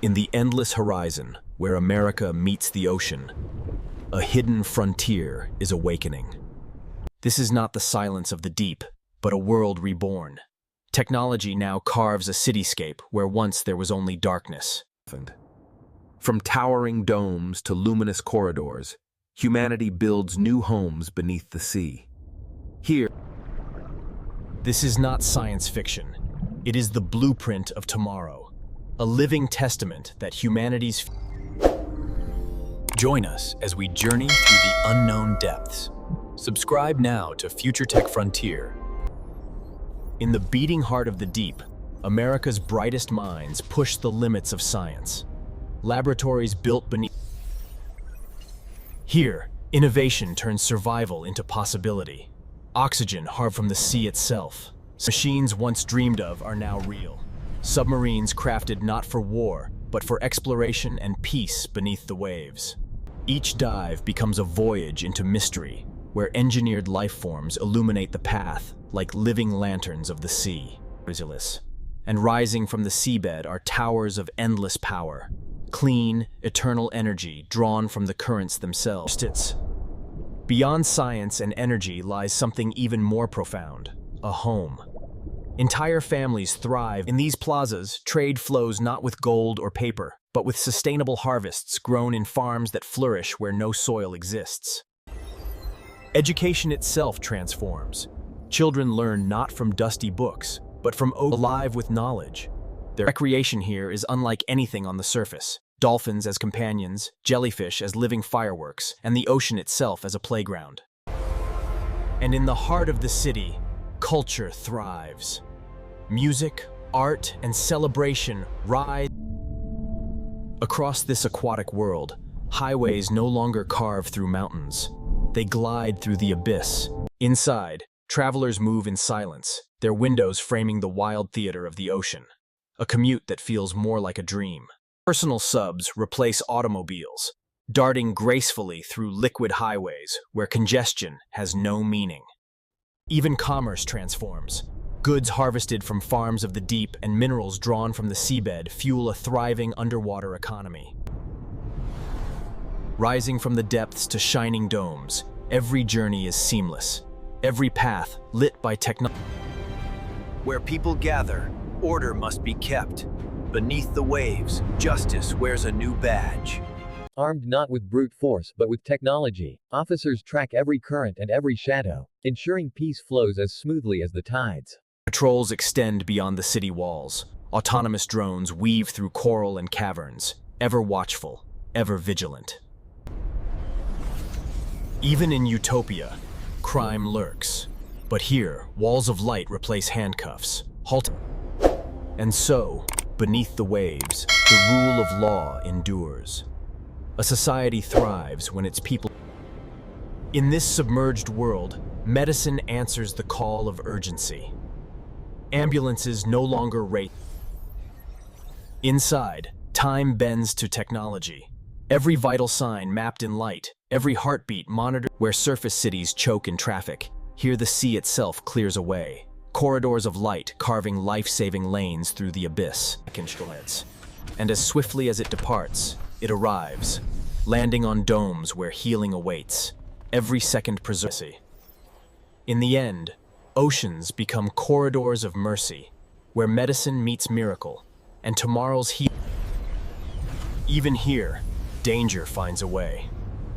In the endless horizon, where America meets the ocean, a hidden frontier is awakening. This is not the silence of the deep, but a world reborn. Technology now carves a cityscape where once there was only darkness. From towering domes to luminous corridors, humanity builds new homes beneath the sea. Here, this is not science fiction. It is the blueprint of tomorrow, a living testament that humanity's... Join us as we journey through the unknown depths. Subscribe now to Future Tech Frontier. In the beating heart of the deep, America's brightest minds push the limits of science. Laboratories built beneath... Here, innovation turns survival into possibility. Oxygen harvested from the sea itself. Machines once dreamed of are now real. Submarines crafted not for war, but for exploration and peace beneath the waves. Each dive becomes a voyage into mystery, where engineered life forms illuminate the path like living lanterns of the sea. And rising from the seabed are towers of endless power, clean, eternal energy drawn from the currents themselves. Beyond science and energy lies something even more profound, a home. Entire families thrive in these plazas. Trade flows not with gold or paper, but with sustainable harvests grown in farms that flourish where no soil exists. Education itself transforms. Children learn not from dusty books, but from alive with knowledge. Their recreation here is unlike anything on the surface. Dolphins as companions, jellyfish as living fireworks, and the ocean itself as a playground. And in the heart of the city, culture thrives. Music, art, and celebration rise. Across this aquatic world, highways no longer carve through mountains. They glide through the abyss. Inside, travelers move in silence, their windows framing the wild theater of the ocean. A commute that feels more like a dream. Personal subs replace automobiles, darting gracefully through liquid highways where congestion has no meaning. Even commerce transforms. Goods harvested from farms of the deep and minerals drawn from the seabed fuel a thriving underwater economy. Rising from the depths to shining domes, every journey is seamless, every path lit by technology. Where people gather, order must be kept. Beneath the waves, justice wears a new badge. Armed not with brute force but with technology, officers track every current and every shadow, ensuring peace flows as smoothly as the tides. Patrols extend beyond the city walls. Autonomous drones weave through coral and caverns, ever watchful, ever vigilant. Even in utopia, crime lurks. But here, walls of light replace handcuffs. And so, beneath the waves, the rule of law endures. A society thrives when its people... In this submerged world, medicine answers the call of urgency. Ambulances no longer race. Inside, time bends to technology. Every vital sign mapped in light, every heartbeat monitored. Where surface cities choke in traffic, here the sea itself clears away. Corridors of light carving life-saving lanes through the abyss. And as swiftly as it departs, it arrives, landing on domes where healing awaits. Every second preserves. In the end, oceans become corridors of mercy, where medicine meets miracle, and tomorrow's healing. Even here, danger finds a way.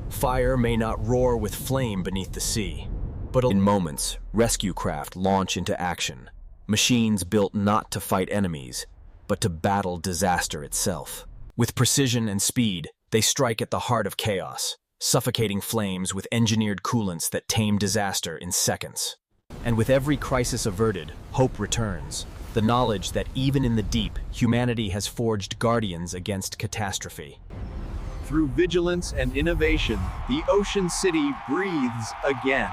Fire may not roar with flame beneath the sea, but in moments, rescue craft launch into action. Machines built not to fight enemies, but to battle disaster itself. With precision and speed, they strike at the heart of chaos, suffocating flames with engineered coolants that tame disaster in seconds. And with every crisis averted, hope returns. The knowledge that even in the deep, humanity has forged guardians against catastrophe. Through vigilance and innovation, the ocean city breathes again.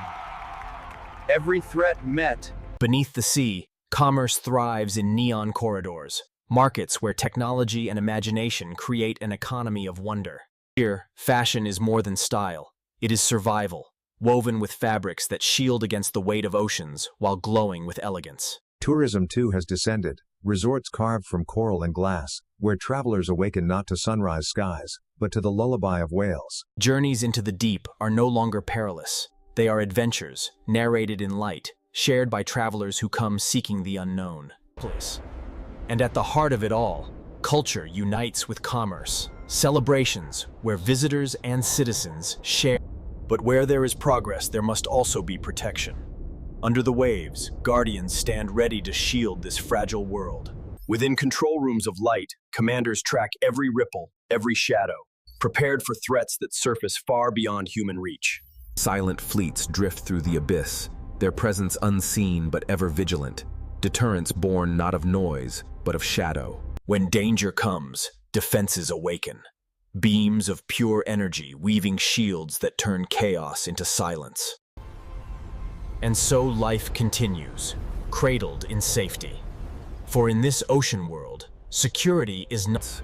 Every threat met. Beneath the sea, commerce thrives in neon corridors, markets where technology and imagination create an economy of wonder. Here, fashion is more than style. It is survival, woven with fabrics that shield against the weight of oceans while glowing with elegance. Tourism too has descended, resorts carved from coral and glass, where travelers awaken not to sunrise skies, but to the lullaby of whales. Journeys into the deep are no longer perilous. They are adventures, narrated in light, shared by travelers who come seeking the unknown. And at the heart of it all, culture unites with commerce. Celebrations where visitors and citizens share. But where there is progress, there must also be protection. Under the waves, guardians stand ready to shield this fragile world. Within control rooms of light, commanders track every ripple, every shadow, prepared for threats that surface far beyond human reach. Silent fleets drift through the abyss, their presence unseen but ever vigilant, deterrence born not of noise, but of shadow. When danger comes, defenses awaken. Beams of pure energy weaving shields that turn chaos into silence. And so life continues, cradled in safety. For in this ocean world, security is not.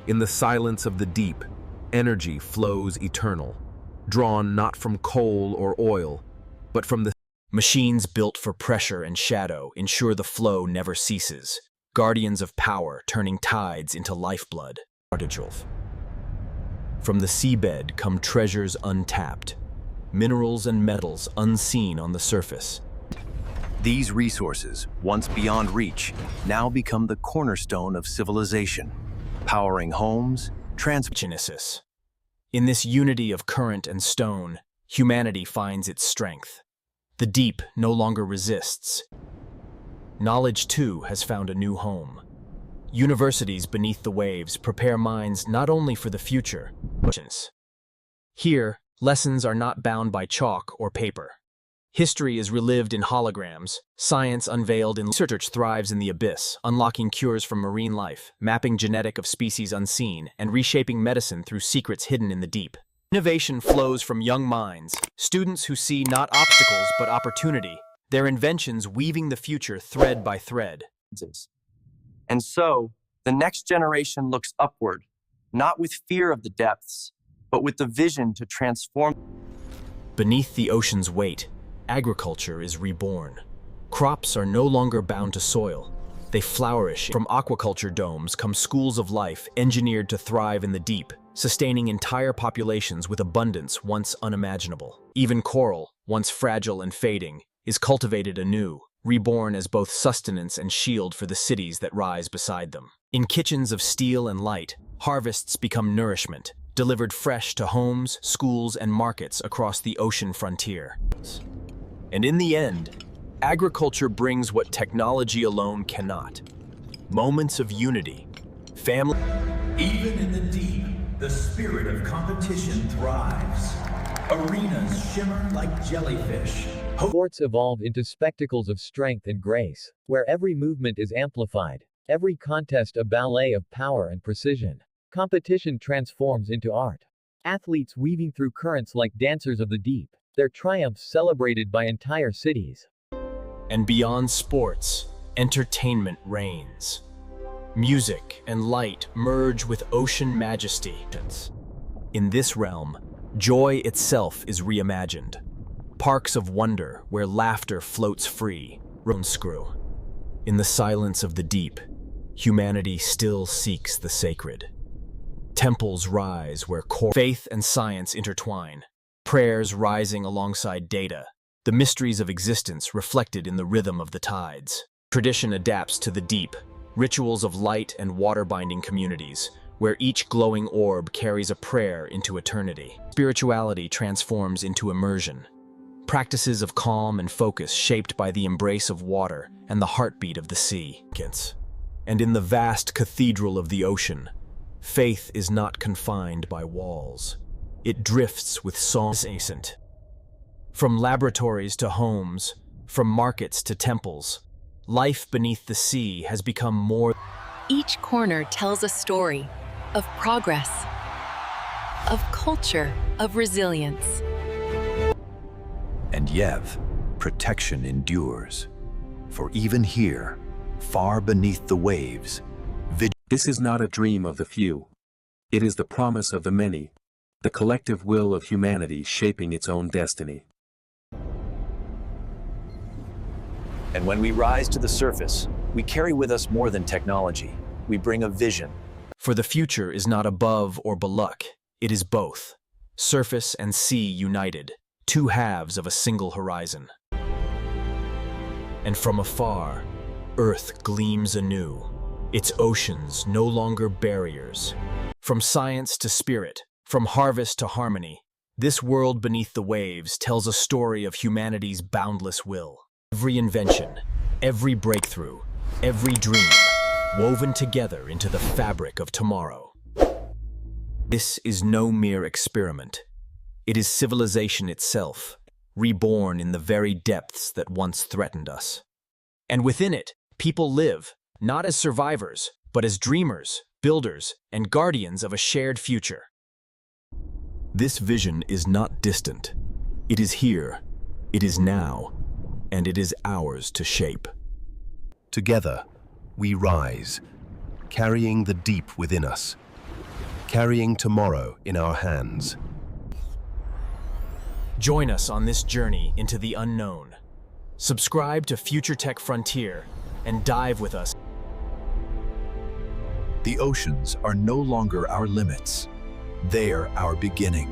In the silence of the deep, energy flows eternal, drawn not from coal or oil, but from the machines built for pressure and shadow ensure the flow never ceases, guardians of power turning tides into lifeblood. From the seabed come treasures untapped, minerals and metals unseen on the surface. These resources, once beyond reach, now become the cornerstone of civilization, powering homes, Genesis. In this unity of current and stone, humanity finds its strength. The deep no longer resists. Knowledge, too, has found a new home. Universities beneath the waves prepare minds not only for the future, but here, lessons are not bound by chalk or paper. History is relived in holograms, science unveiled in research thrives in the abyss, unlocking cures from marine life, mapping genetic of species unseen, and reshaping medicine through secrets hidden in the deep. Innovation flows from young minds, students who see not obstacles but opportunity, their inventions weaving the future thread by thread. And so, the next generation looks upward, not with fear of the depths, but with the vision to transform. Beneath the ocean's weight, agriculture is reborn. Crops are no longer bound to soil. They flourish. From aquaculture domes come schools of life engineered to thrive in the deep, sustaining entire populations with abundance once unimaginable. Even coral, once fragile and fading, is cultivated anew, reborn as both sustenance and shield for the cities that rise beside them. In kitchens of steel and light, harvests become nourishment, delivered fresh to homes, schools, and markets across the ocean frontier. And in the end, agriculture brings what technology alone cannot. Moments of unity, family. Even in the deep, the spirit of competition thrives. Arenas shimmer like jellyfish. Sports evolve into spectacles of strength and grace, where every movement is amplified, every contest a ballet of power and precision. Competition transforms into art. Athletes weaving through currents like dancers of the deep, their triumphs celebrated by entire cities. And beyond sports, entertainment reigns. Music and light merge with ocean majesty. In this realm, joy itself is reimagined. Parks of wonder where laughter floats free, screw. In the silence of the deep, humanity still seeks the sacred. Temples rise where faith and science intertwine, prayers rising alongside data, the mysteries of existence reflected in the rhythm of the tides. Tradition adapts to the deep, rituals of light and water binding communities, where each glowing orb carries a prayer into eternity. Spirituality transforms into immersion. Practices of calm and focus shaped by the embrace of water and the heartbeat of the sea. And in the vast cathedral of the ocean, faith is not confined by walls. It drifts with songs nascent. From laboratories to homes, from markets to temples, life beneath the sea has become more. Each corner tells a story of progress, of culture, of resilience. And Yev, protection endures. For even here, far beneath the waves, this is not a dream of the few. It is the promise of the many, the collective will of humanity shaping its own destiny. And when we rise to the surface, We carry with us more than technology. We bring a vision. For the future is not above or below, it is both. Surface and sea united, two halves of a single horizon. And from afar, Earth gleams anew, its oceans no longer barriers. From science to spirit, from harvest to harmony, this world beneath the waves tells a story of humanity's boundless will. Every invention, every breakthrough, every dream, woven together into the fabric of tomorrow. This is no mere experiment. It is civilization itself, reborn in the very depths that once threatened us. And within it, people live, not as survivors, but as dreamers, builders, and guardians of a shared future. This vision is not distant. It is here, it is now, and it is ours to shape. Together, we rise, carrying the deep within us, carrying tomorrow in our hands. Join us on this journey into the unknown. Subscribe to Future Tech Frontier and dive with us. The oceans are no longer our limits. They're our beginning.